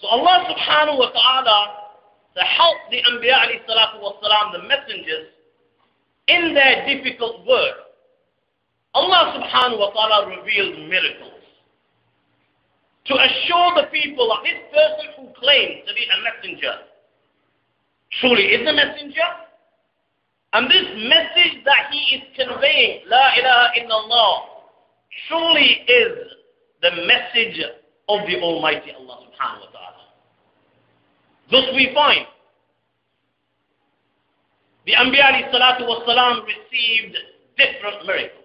So Allah subhanahu wa ta'ala to help the Anbiya alayhi salatu wa salam, the messengers, in their difficult work, Allah subhanahu wa ta'ala revealed miracles to assure the people that this person who claims to be a messenger truly is a messenger, and this message that he is conveying, La ilaha illallah, truly is the message of the Almighty Allah subhanahu wa ta'ala. Thus we find the Anbiya alayhi salatu wa salam received different miracles.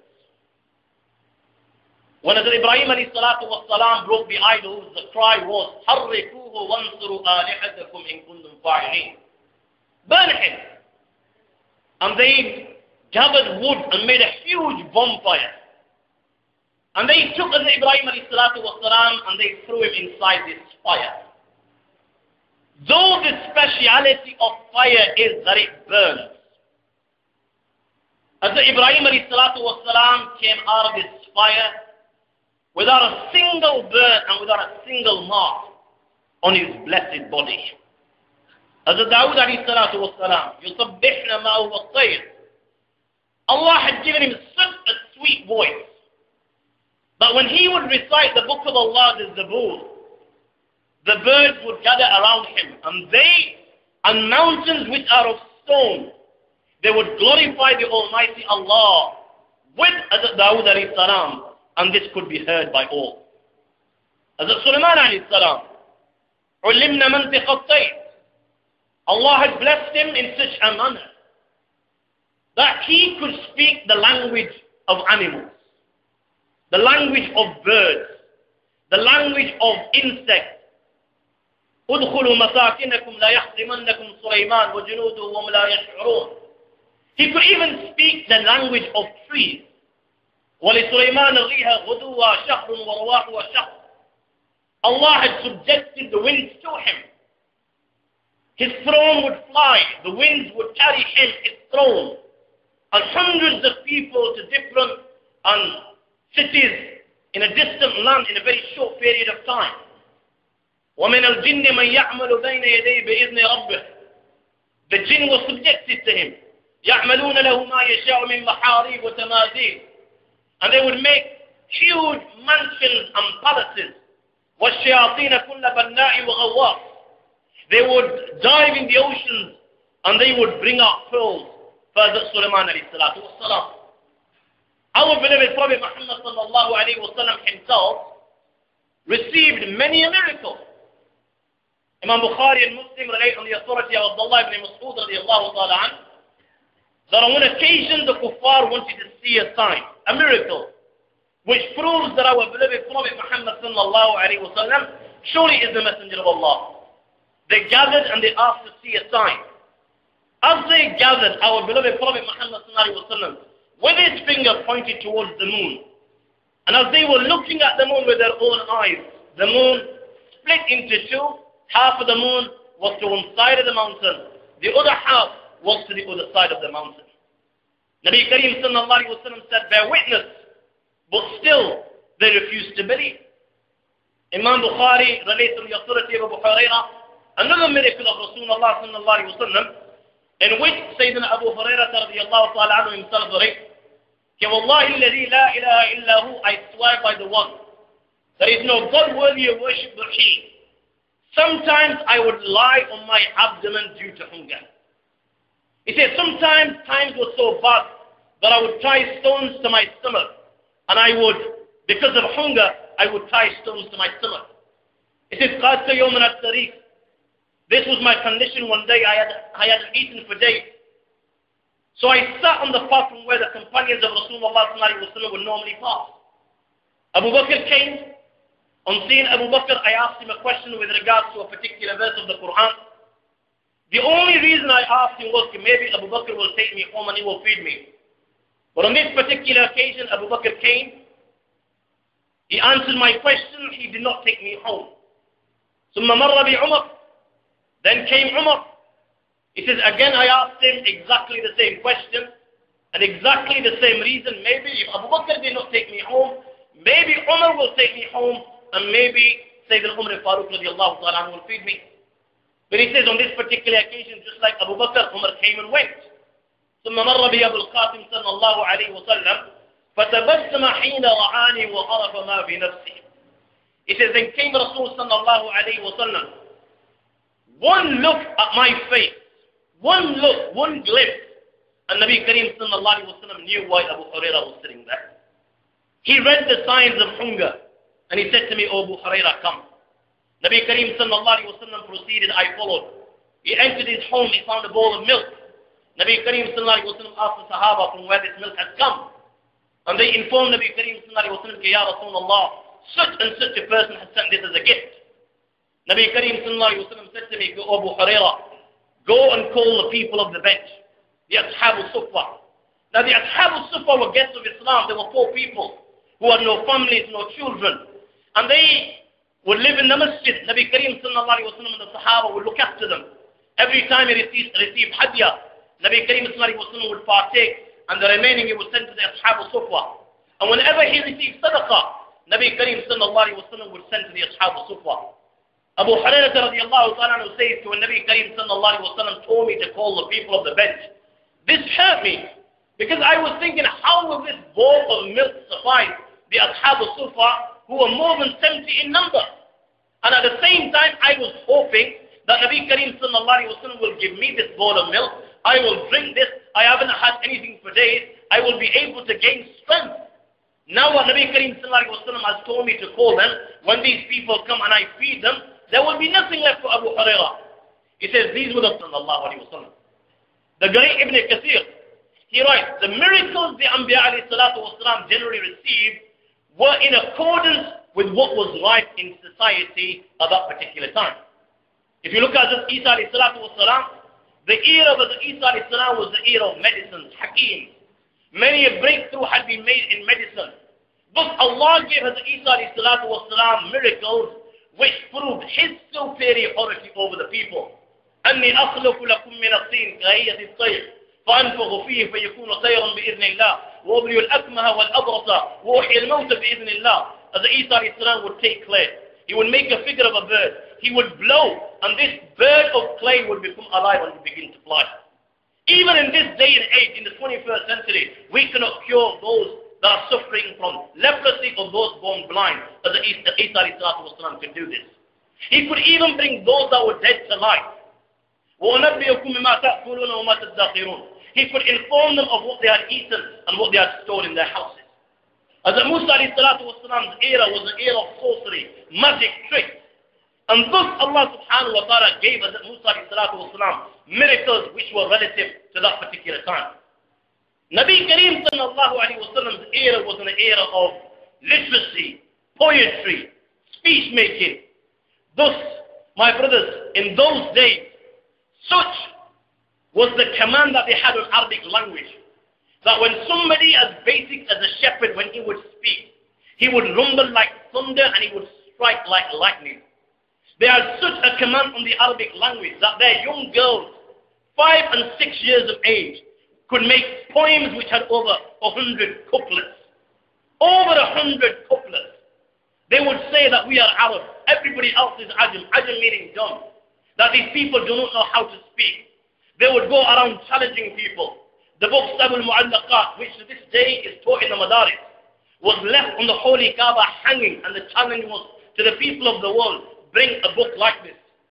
When Hazrat Ibrahim alayhi salatu wa salam broke the idols, the cry was, حَرِّكُوهُ وَانْصُرُوا آلِحَتَكُمْ إِن كُنتُمْ فَاعِلِينَ. Burn him. And they gathered wood and made a huge bonfire. And they took Hazrat Ibrahim alayhi salatu wa salam and they threw him inside this fire. Though the speciality of fire is that it burns, Hazrat Ibrahim alayhi salatu wa salam came out of this fire without a single burn and without a single mark on his blessed body. Hazrat Dawood alayhi salatu wa salam, يُصَبِّحْنَ مَاهُ وَالطَّيْرِ. Allah had given him such a sweet voice that when he would recite the book of Allah, the Zabur, the birds would gather around him, and they, and mountains which are of stone, they would glorify the Almighty Allah with Hazrat Dawood alayhi salam, and this could be heard by all. Hazrat Sulaiman alayhi salam, عُلِّمْنَ مَنْطِقَ الطَّيْرِ. Allah had blessed him in such a manner that he could speak the language of animals, the language of birds, the language of insects. ادخلوا مساكنكم لا يحطمنكم سليمان وجنوده وهم لا يشعرون. He could even speak the language of trees. ولسليمان الريح غدوها شهر ورواحها شهر. Allah had subjected the winds to him. His throne would fly, the winds would carry him, his throne, and hundreds of people to different cities in a distant land in a very short period of time. وَمِنَ الْجِنِّ مَنْ يَعْمَلُ بَيْنَ يَدَيْهِ بِإِذْنِ رَبِّهِ. The jinn was subjected to him. يَعْمَلُونَ لَهُ مَا يَشَاءُ مِنْ مَحَارِيبِ وَتَمَاثِيلِ. And they would make huge mansions and palaces. وَالشَّيَاطِينَ كُلَّ بَنَّاءٍ وَغَوَّاصٍ. They would dive in the oceans and they would bring out pearls for Hazrat Sulaiman alayhi salatu wa salam. Our beloved Prophet Muhammad sallallahu alayhi wa sallam himself received many a miracle. Imam Bukhari and Muslim relate on the authority of Abdullah ibn Mas'ud radiallahu ta'ala anhu, that on one occasion the kuffar wanted to see a sign, a miracle, which proves that our beloved Prophet Muhammad sallallahu alayhi wa sallam surely is the messenger of Allah. They gathered and they asked to see a sign. As they gathered, our beloved Prophet Muhammad sallallahu alayhi wa sallam, with his finger pointed towards the moon. And as they were looking at the moon with their own eyes, the moon split into two. Half of the moon was to one side of the mountain. The other half was to the other side of the mountain. Nabi Kareem sallallahu alayhi wa sallam said, bear witness. But still, they refused to believe. Imam Bukhari relates to the authority of Abu Hurairah, another miracle of Rasulullah sallallahu alayhi wa sallam, in which Sayyidina Abu Hurairah radiyallahu ta'ala anhu himself narrates, Ki wallahi alladhi la ilaha illa hu, I swear by the one. There is no God worthy of worship but he. Sometimes I would lie on my abdomen due to hunger. He said, sometimes times were so bad that I would tie stones to my stomach. And I would, because of hunger, I would tie stones to my stomach. He says, قَاتَ يَوْمًا التَّرِيقِ. This was my condition one day. I hadn't eaten for days. So I sat on the path from where the companions of Rasulullah would normally pass. Abu Bakr came. On seeing Abu Bakr, I asked him a question with regards to a particular verse of the Qur'an. The only reason I asked him was maybe Abu Bakr will take me home and he will feed me. But on this particular occasion, Abu Bakr came. He answered my question. He did not take me home. ثم مر بعمر. Then came Umar. He says, again I asked him exactly the same question and exactly the same reason. Maybe if Abu Bakr did not take me home, maybe Umar will take me home and maybe Sayyidina Umar Farooq radiallahu ta'ala will feed me. But he says on this particular occasion, just like Abu Bakr, Umar came and went. ثم مر بي أبو القاسم صلى الله عليه وسلم فتبسم حين رآني وعرف ما بنفسه. He says, then came Rasul sallallahu alayhi wa sallam. One look at my face, one look, one glimpse, and Nabi Kareem sallallahu alayhi wa sallam knew why Abu Hurairah was sitting there. He read the signs of hunger, and he said to me, "O Abu Hurairah, come." Nabi Kareem sallallahu alayhi wa sallam proceeded, I followed. He entered his home, he found a bowl of milk. Nabi Kareem sallallahu alayhi wa sallam asked the Sahaba from where this milk had come. And they informed Nabi Kareem sallallahu alayhi wa sallam, Ya Rasulullah, such and such a person has sent this as a gift. Nabi Kareem sallallahu alayhi wa sallam said to me, "O Abu Hurairah, go and call the people of the bench, the Ashab al-Sufa." Now the Ashab al-Sufa were guests of Islam. They were poor people who had no families, no children. And they would live in the masjid. Nabi Kareem sallallahu alayhi wa sallam and the Sahaba would look after them. Every time he received hadiyah, Nabi Kareem sallallahu alayhi wa sallam would partake, and the remaining he would send to the Ashab al-Sufa. And whenever he received sadaqah, Nabi Kareem sallallahu alayhi wa sallam would send to the Ashab al-Sufa. Abu Hurairah radiallahu ta'ala says to when Nabi Kareem sallallahu alayhi wa sallam told me to call the people of the bench, this hurt me, because I was thinking, how will this bowl of milk suffice the Ashab al-Sufa, who were more than 70 in number? And at the same time, I was hoping that Nabi Kareem sallallahu alayhi wa sallam will give me this bowl of milk. I will drink this. I haven't had anything for days. I will be able to gain strength. Now what Nabi Kareem sallallahu alayhi wa sallam has told me to call them, when these people come and I feed them, there will be nothing left for Abu Hurairah. He says, these were the sallallahu alayhi wa sallam. The great Ibn Kathir, he writes, the miracles the Anbiya alayhi salatu wa sallam generally received were in accordance with what was right in society at that particular time. If you look at Hazrat Isa alayhi salatu wa salam, the era of Hazrat Isa alayhi salam was the era of medicines, hakim. Many a breakthrough had been made in medicine. Thus Allah gave Hazrat Isa alayhi salatu wa salam miracles which proved his superiority over the people. أني أخلق لكم من الطين كهيئة الطير فأنفخ فيه فيكون طيرا بإذن الله وأبرئ الأكمه والأبرص وأحيي الموت بإذن الله. As Isa alayhi salam would take clay, he would make a figure of a bird, he would blow, and this bird of clay would become alive and would begin to fly. Even in this day and age, in the 21st century, we cannot cure those that are suffering from leprosy or those born blind, as Isa alayhi salam could do this. He could even bring those that were dead to life. وَأُنَبِّئُكُم مِّمَّا تَأْكُلُونَ وَمَا تَدَّخِرُونَ. He could inform them of what they had eaten and what they had stored in their houses. As Musa alayhi salatu wasalam's era was an era of sorcery, magic, tricks. And thus Allah subhanahu wa ta'ala gave Hazrat Musa alayhi salatu wasalam miracles which were relative to that particular time. Nabi Kareem sallallahu alayhi wa sallam's era was an era of literacy, poetry, speech making. Thus, my brothers, in those days, such was the command that they had on Arabic language, that when somebody as basic as a shepherd, when he would speak, he would rumble like thunder and he would strike like lightning. They had such a command on the Arabic language that their young girls, 5 and 6 years of age, could make poems which had over 100 couplets. Over 100 couplets. They would say that we are Arab, everybody else is Ajam, Ajam meaning dumb. That these people do not know how to speak. They would go around challenging people. The book Sabul Mu'allaqat, which to this day is taught in the Madaris, was left on the Holy Kaaba hanging, and the challenge was to the people of the world, bring a book like this.